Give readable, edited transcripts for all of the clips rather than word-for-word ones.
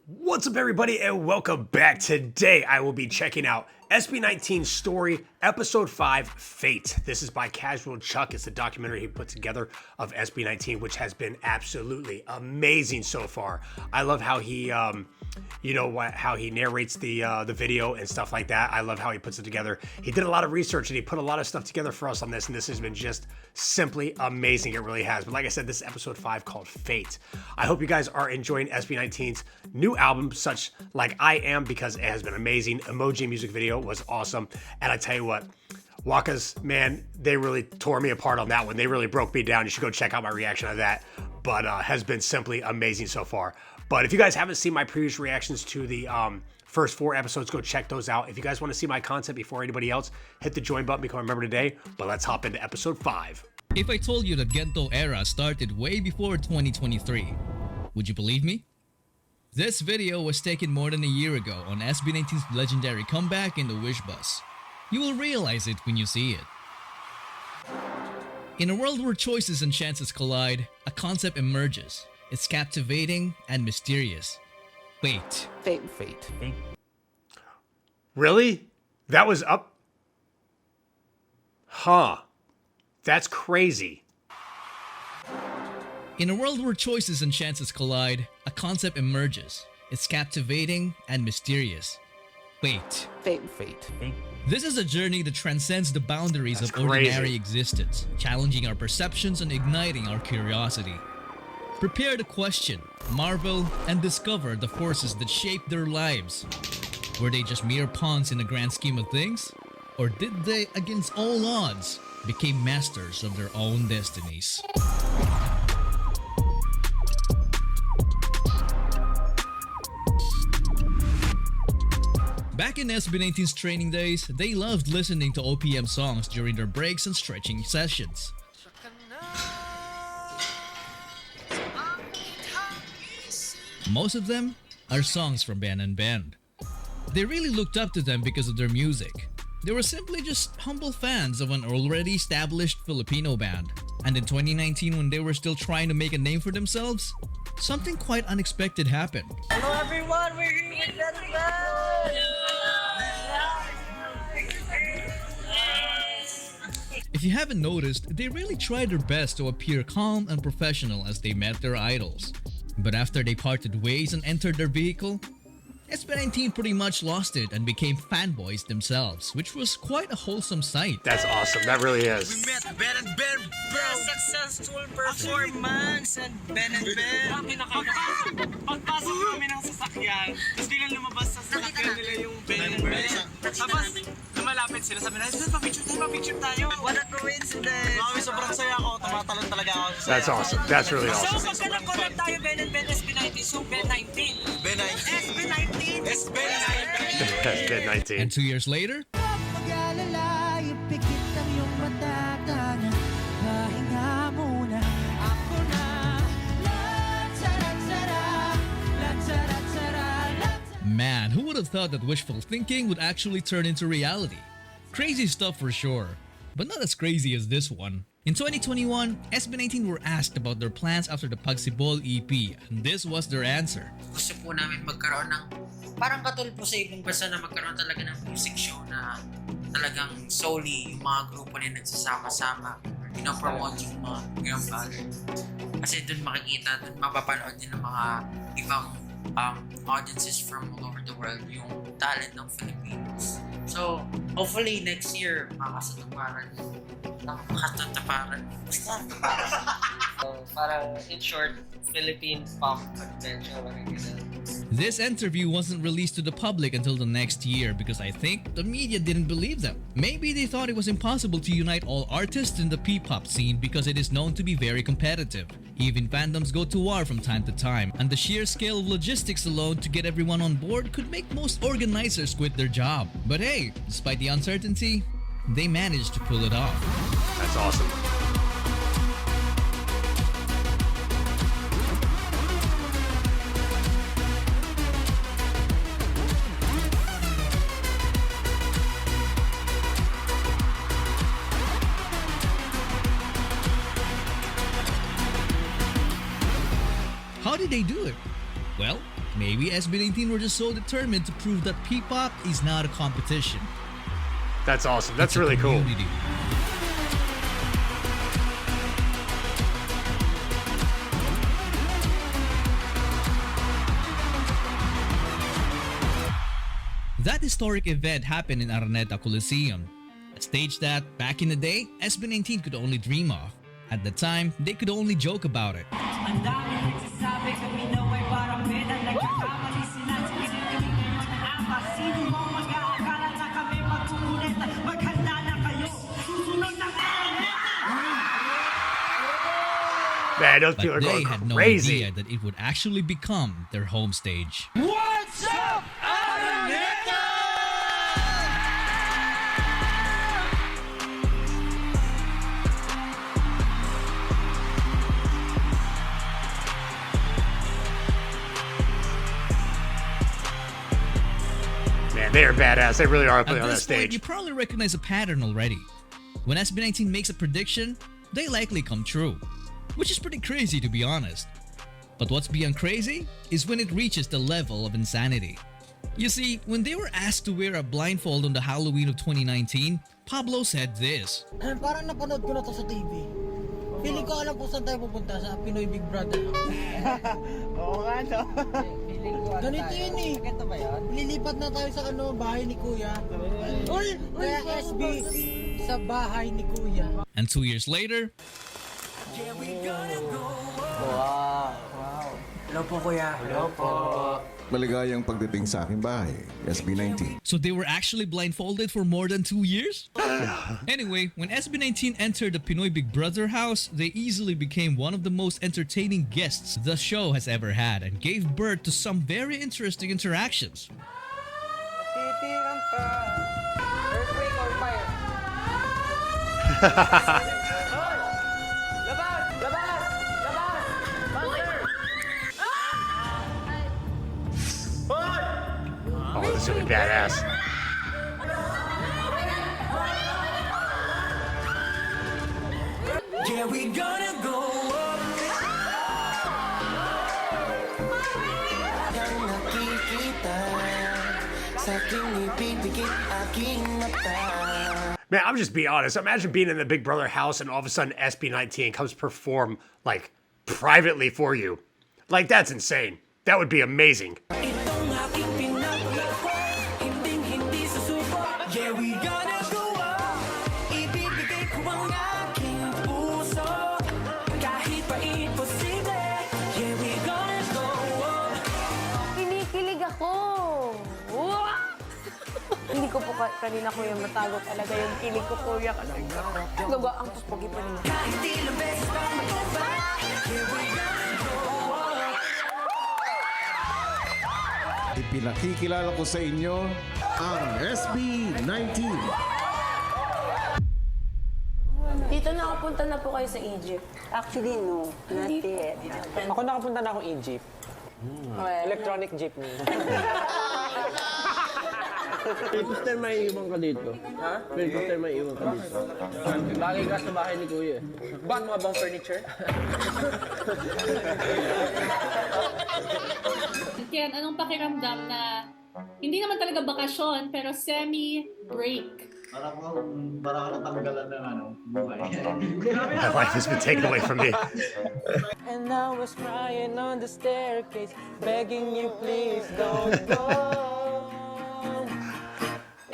What's up, everybody, and welcome back. Today I will be checking out SB19's story, episode 5, Fate. This is by Casual Chuck. It's the documentary he put together of SB19, which has been absolutely amazing so far. I love how he, how he narrates the video and stuff like that. I love how he puts it together. He did a lot of research and he put a lot of stuff together for us on this, and this has been just simply amazing. It really has. But like I said, this is episode 5 called Fate. I hope you guys are enjoying SB19's new album, such like I am, because it has been amazing. Emoji music video was awesome, and I tell you what, Waka's, man, they really tore me apart on that one. They really broke me down. You should go check out my reaction of that, but has been simply amazing so far. But if you guys haven't seen my previous reactions to the first 4 episodes, go check those out. If you guys want to see my content before anybody else, hit the join button, become a member today. But let's hop into episode 5. If I told you the Gento era started way before 2023, would you believe me? This video was taken more than a year ago on SB19's legendary comeback in the Wish Bus. You will realize it when you see it. In a world where choices and chances collide, a concept emerges. It's captivating and mysterious. Fate. Fate. Really? That was up? Huh. That's crazy. In a world where choices and chances collide, a concept emerges. It's captivating and mysterious. Fate. This is a journey that transcends the boundaries That's of ordinary crazy. existence, challenging our perceptions and igniting our curiosity. Prepare to question, marvel, and discover the forces that shape their lives. Were they just mere pawns in the grand scheme of things? Or did they, against all odds, become masters of their own destinies? Back in SB19's training days, they loved listening to OPM songs during their breaks and stretching sessions. Most of them are songs from Ben and Ben. They really looked up to them because of their music. They were simply just humble fans of an already established Filipino band. And in 2019, when they were still trying to make a name for themselves, something quite unexpected happened. Hello everyone, we're here with Ben and Ben! If you haven't noticed, they really tried their best to appear calm and professional as they met their idols. But after they parted ways and entered their vehicle, SB19 pretty much lost it and became fanboys themselves, which was quite a wholesome sight. That's awesome. That really is. We met Ben and Ben, bro! Successful performance and Ben and Ben! Pagpasok kami ng sasakyan, tapos biglang lumabas sa sasakyan nila yung Ben and Ben. Tapos lumalapit sila, sabi na, pa-picture tayo. What a coincidence! Mami, sobrang saya ako, tumatalon talaga ako. That's awesome. That's really So, awesome. pagka nag-collab tayo, Ben and Ben, SB19, so Ben19. SB19. That's good 19. And 2 years later, Mag-alala, ipikit ang iyong mata, tanga, pahinga muna, ako na. man, who would have thought that wishful thinking would actually turn into reality? Crazy stuff for sure, but not as crazy as this one. In 2021, SB19 were asked about their plans after the Pagsibol EP, and this was their answer. Gusto po namin magkaroon ng parang katulad po sa ibang bansa na magkaroon talaga ng music show na talagang solely yung mga grupo na nagsasama-sama, pinopromote yung mga ganang bagay. Kasi dun makikita, dun mapapanood din ng mga ibang audiences from all over the world yung talent ng Philippines. So, hopefully next year, makakasatuparan. So, parang in short, Philippine pop adventure. This interview wasn't released to the public until the next year because I think the media didn't believe them. Maybe they thought it was impossible to unite all artists in the P-pop scene because it is known to be very competitive. Even fandoms go to war from time to time, and the sheer scale of logistics alone to get everyone on board could make most organizers quit their job. But hey, despite the uncertainty, they managed to pull it off. That's awesome. How did they do it? Well, Maybe SB19 were just so determined to prove that P-pop is not a competition. That's awesome. That's It's a really cool. community. That historic event happened in Araneta Coliseum, a stage that, back in the day, SB19 could only dream of. At the time, they could only joke about it. Ang dami nagsasabi kami daw ay parang beda. Nagkakamali sila sa pinili ng mga apas. Sino mo mag-aakala na kami magkukuneta? Maghanda na kayo, susunod na Man, those But people are they going had no crazy. idea that it would actually become their home stage. What's up, Araneta? Man, they are badass. They really are At playing on that this point, stage. you probably recognize a pattern already. When SB19 makes a prediction, they likely come true, which is pretty crazy to be honest. But what's beyond crazy is when it reaches the level of insanity. You see, when they were asked to wear a blindfold on the Halloween of 2019, Pablo said this. Parang napanood ko na to sa TV. Feeling ko alam po saan tayo pupunta sa Pinoy Big Brother. Oo nga, no? Ganito yun eh. Ganito ba yan? Lilipat na tayo sa bahay ni Kuya. Uy! Kaya SB, sa bahay ni Kuya. And 2 years later, Hello po, Kuya. Hello po. Maligayang pagdating sa aking bahay, SB19. so they were actually blindfolded for more than 2 years? Anyway, when SB19 entered the Pinoy Big Brother house, they easily became one of the most entertaining guests the show has ever had and gave birth to some very interesting interactions. Titirang pa. Earthquake or fire? Labas! Labas! Labas! Monster! Oh, this is gonna be badass. Yeah, we gonna go up. Yang nakikita sa aking ipipikit aking mata. Man, I'm just being honest. Imagine being in the Big Brother house and all of a sudden SB19 comes perform like privately for you. Like that's insane. That would be amazing. Itong aking pinapalakpak, hinding-hindi susuko. Yeah, we gonna go up. Ibibigay ko ang aking puso. Kahit pa imposible. Yeah, we gonna go up. Kinikilig ako. Hindi ko po kanina kuya matago talaga yung kilig ko kuya kasi gaba ang pupugi pa rin. Kahit ilang beses pa magkaba. Yeah, we gonna go up. Ipinakikilala ko sa inyo ang SB19. Dito nakapunta na po kayo sa Egypt. Actually, no. Not yet. Ako nakapunta na akong Egypt. Electronic jeepney. Pilpuster may iwan ka dito. Ha? Pilpuster may iwan ka dito. Lagi ka sa bahay ni Kuya. Ba mga bang furniture? Ken, anong pakiramdam na hindi naman talaga bakasyon pero semi-break? Parang natanggalan ng buhay. My life has been taken away from me. And I was crying on the staircase, begging you please don't go.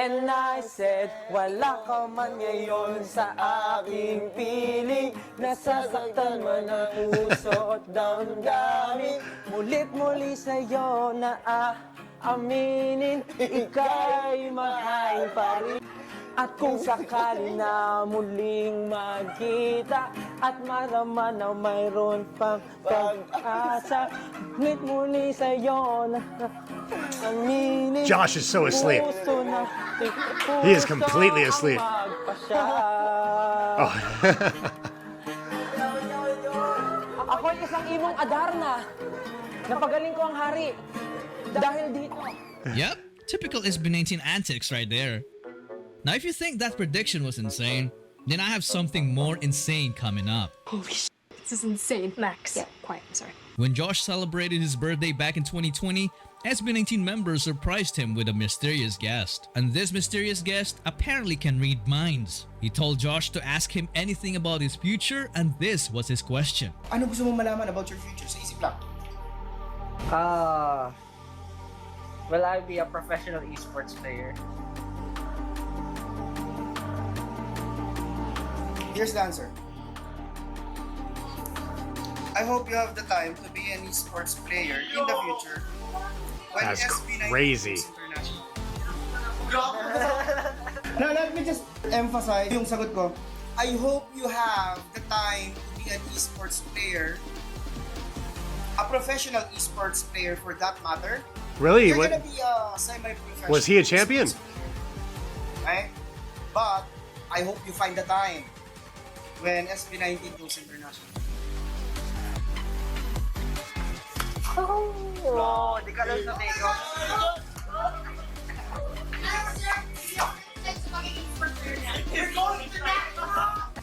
And I said, wala ka man ngayon sa aking piling. Nasasaktan man ang puso at damdamin. Mulit-muli sa'yo na aaminin, ika'y mahal pa rin. At kung sakali na muling magkita at marama na mayroon pang pag-asa, ngunit muli sa'yo na aminin. Josh is so asleep. He is completely asleep. Oh. Ako'y isang imong Adarna. Napagaling ko ang hari. Dahil dito. Yep, typical SB19 antics right there. Now if you think that prediction was insane, then I have something more insane coming up. Holy shit, this is insane. Max. Yeah, quiet, I'm sorry. When Josh celebrated his birthday back in 2020, SB19 members surprised him with a mysterious guest. And this mysterious guest apparently can read minds. He told Josh to ask him anything about his future, and this was his question. Ano gusto mong malaman about your future? Sa isip lang. Will I be a professional esports player? Here's the answer. I hope you have the time to be an esports player in the future. When That's SB19 crazy. goes international. Now, let me just emphasize yung sagot ko. I hope you have the time to be an esports player, a professional esports player for that matter. Really? You're What? gonna be a semi-professional. Was he a champion? Right? But I hope you find the time when SB19 goes international. Oh, di ka lang sa teko.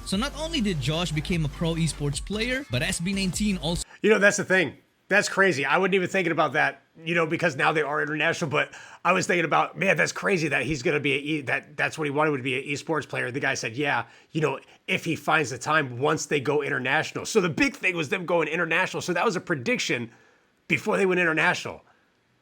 So not only did Josh become a pro esports player, but SB19 also... You know, that's the thing. That's crazy. I wasn't even thinking about that, you know, because now they are international, but I was thinking about, man, that's crazy that he's going to be that's what he wanted to be, an esports player. The guy said, yeah, you know, if he finds the time once they go international. So the big thing was them going international. So that was a prediction before they went international.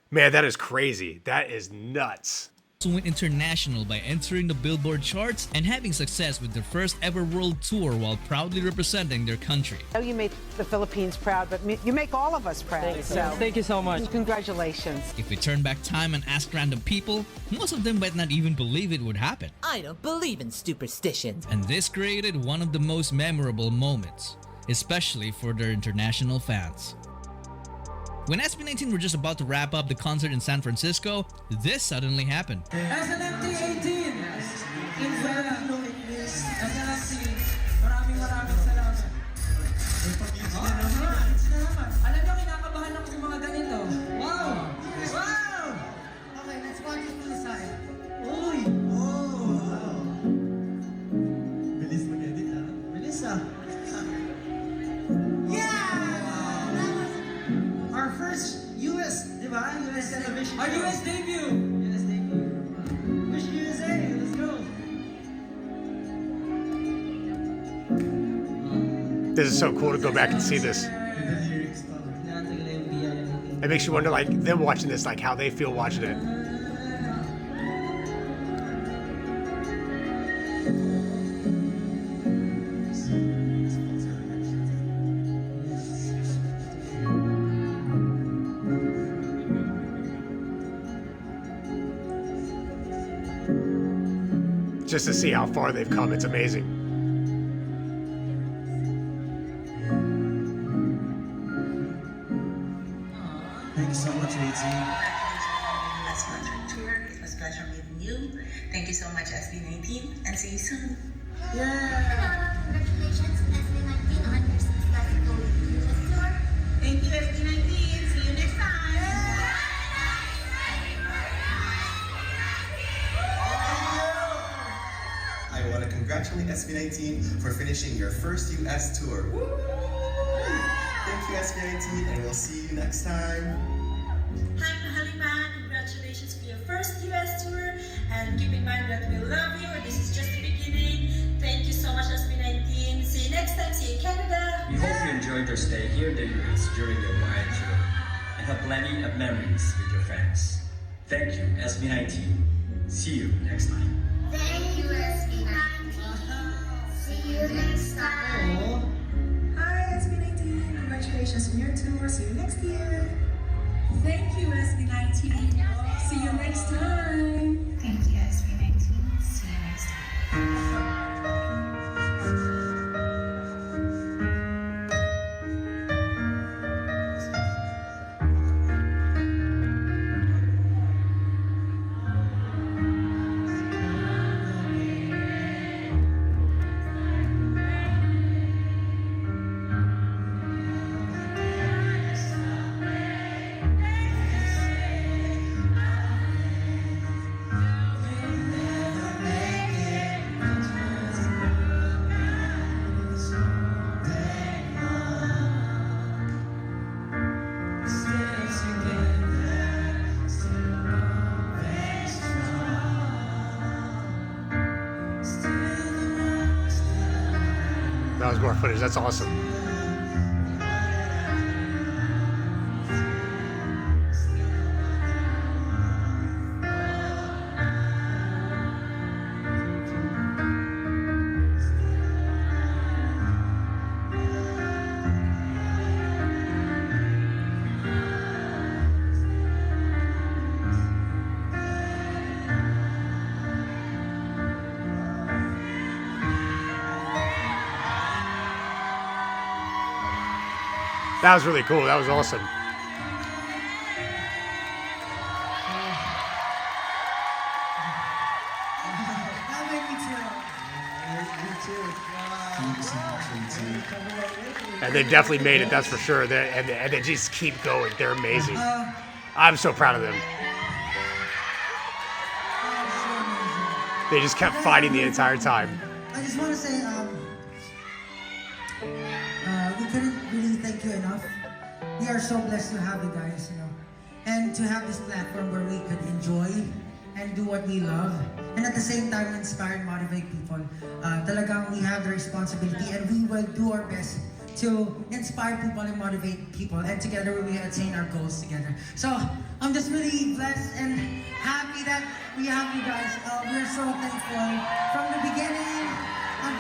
Man, that is crazy. That is nuts. went international by entering the Billboard charts and having success with their first ever world tour while proudly representing their country. I know you make the Philippines proud, but you make all of us proud. Thank you so much. Congratulations. If we turn back time and ask random people, most of them might not even believe it would happen. I don't believe in superstitions. And this created one of the most memorable moments, especially for their international fans. When SB19 were just about to wrap up the concert in San Francisco, this suddenly happened. SB18, in Filipino English, SB19, maraming salamat. Alam niyo, kinakabahan ako sa mga ganito. Wow! Wow! Okay, let's watch it to the side. Uy! Oh! Wow! Bilis mag-edit, ha? Bilis, ha? Our first US, di ba? US television. Our US debut! US debut. Wish USA, let's go! This is so cool to go back and see this. It makes you wonder, like, them watching this, like, how they feel watching it. Just to see how far they've come, it's amazing. Thank you so much, Lizzie. Last concert tour. It was a pleasure meeting you. Thank you so much, SB19, and see you soon. Yeah! Congratulations, SB19, on your successful US tour. Thank you, SB19. See you next time. I want to congratulate SB19 for finishing your first US tour. Woo! Thank you, SB19, and we'll see you next time. Hi, Mahaliman. Congratulations for your first US tour. And keep in mind that we love you. This is just the beginning. Thank you so much, SB19. See you next time. See you in Canada. We hope you enjoyed your stay here in the US during your wide tour and have plenty of memories with your friends. Thank you, SB19. See you next time. Thank you, SB19. See you next time. Hi, SB19. Congratulations on your tour. See you next year. Thank you, SB19. See you next time. Thank you, SB19. See you next time. was more footage. That's awesome. That was really cool. That was awesome. And they definitely made it, that's for sure. And they just keep going. They're amazing. I'm so proud of them. They just kept fighting the entire time. I just want to say, we couldn't really thank you enough. We are so blessed to have you guys, you know, and to have this platform where we could enjoy and do what we love, and at the same time inspire and motivate people. Talagang we have the responsibility, and we will do our best to inspire people and motivate people, and together we attain our goals together. So I'm just really blessed and happy that we have you guys. We're so thankful from the beginning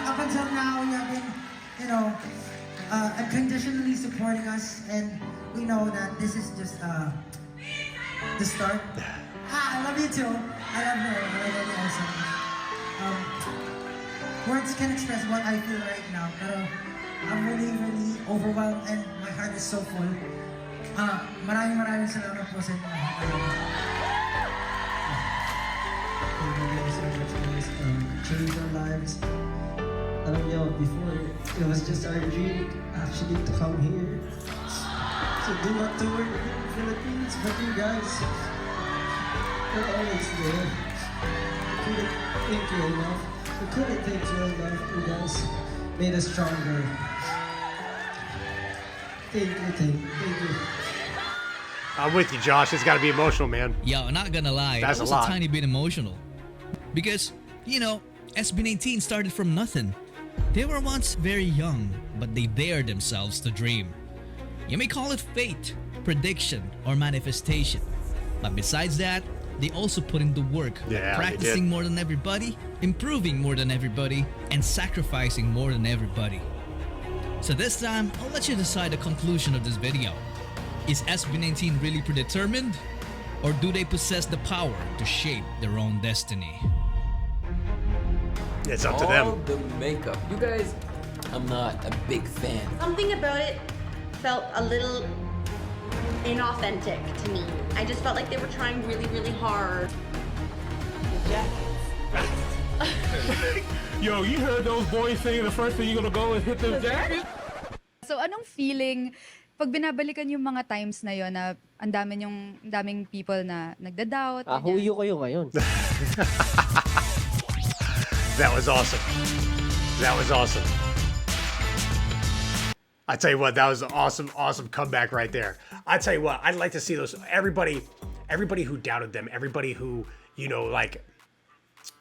up until now. You have been, you know, unconditionally supporting us, and we know that this is just the start. I love you too. I love her. I love you also. Words can express what I feel right now, pero I'm really, really overwhelmed and my heart is so full. Maraming salamat po sa inyo. Thank you so much, guys. Changed our lives. Alam niyo, before, it was just our dream actually to come here. So do not tour in the Philippines, but you guys, you're always there. We couldn't thank you enough. We couldn't thank you enough. You guys made us stronger. Thank you. I'm with you, Josh. It's got to be emotional, man. Yo, I'm not gonna lie. That's It was a lot. tiny bit emotional. Because, you know, SB19 started from nothing. They were once very young, but they dared themselves to dream. You may call it fate, prediction, or manifestation. But besides that, they also put in the work, Yeah, practicing more than everybody, improving more than everybody, and sacrificing more than everybody. So this time, I'll let you decide the conclusion of this video. Is SB19 really predetermined? Or do they possess the power to shape their own destiny? It's up to All them. the makeup. You guys, I'm not a big fan. Something about it felt a little inauthentic to me. I just felt like they were trying really, really hard. Yo, you heard those boys saying the first thing you're gonna go and hit them jackets? So anong feeling pag binabalikan yung mga times na yon na ang daming people na nagda-doubt? Huyo kayo ngayon. That was awesome. That was awesome. I tell you what, that was an awesome comeback right there. I tell you what, I'd like to see those, everybody who doubted them, everybody who, you know, like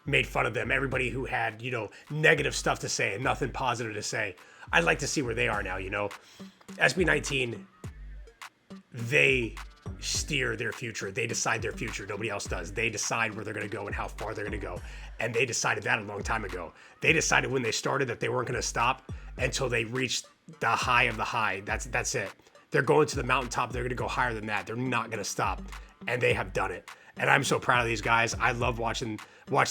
made fun of them, everybody who had, you know, negative stuff to say and nothing positive to say. I'd like to see where they are now, you know. SB19, they steer their future. They decide their future. Nobody else does. They decide where they're going to go and how far they're going to go. And they decided that a long time ago. They decided when they started that they weren't going to stop until they reached the high of the high. That's it. They're going to the mountaintop. They're going to go higher than that. They're not going to stop. And they have done it. And I'm so proud of these guys. I love watching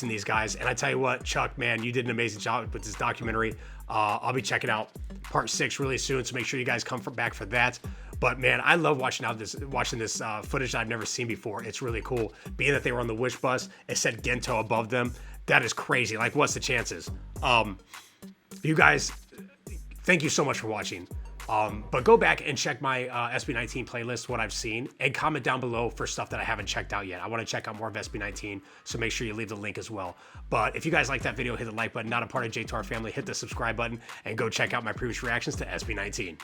these guys. And I tell you what, Chuck, man, you did an amazing job with this documentary. I'll be checking out part 6 really soon, so make sure you guys come back for that. But man, I love watching this footage that I've never seen before. It's really cool. Being that they were on the Wish bus, it said Gento above them. That is crazy. Like, what's the chances? You guys, thank you so much for watching. But go back and check my SB19 playlist, what I've seen, and comment down below for stuff that I haven't checked out yet. I want to check out more of SB19, so make sure you leave the link as well. But if you guys like that video, hit the like button. Not a part of JTAR family, hit the subscribe button, and go check out my previous reactions to SB19.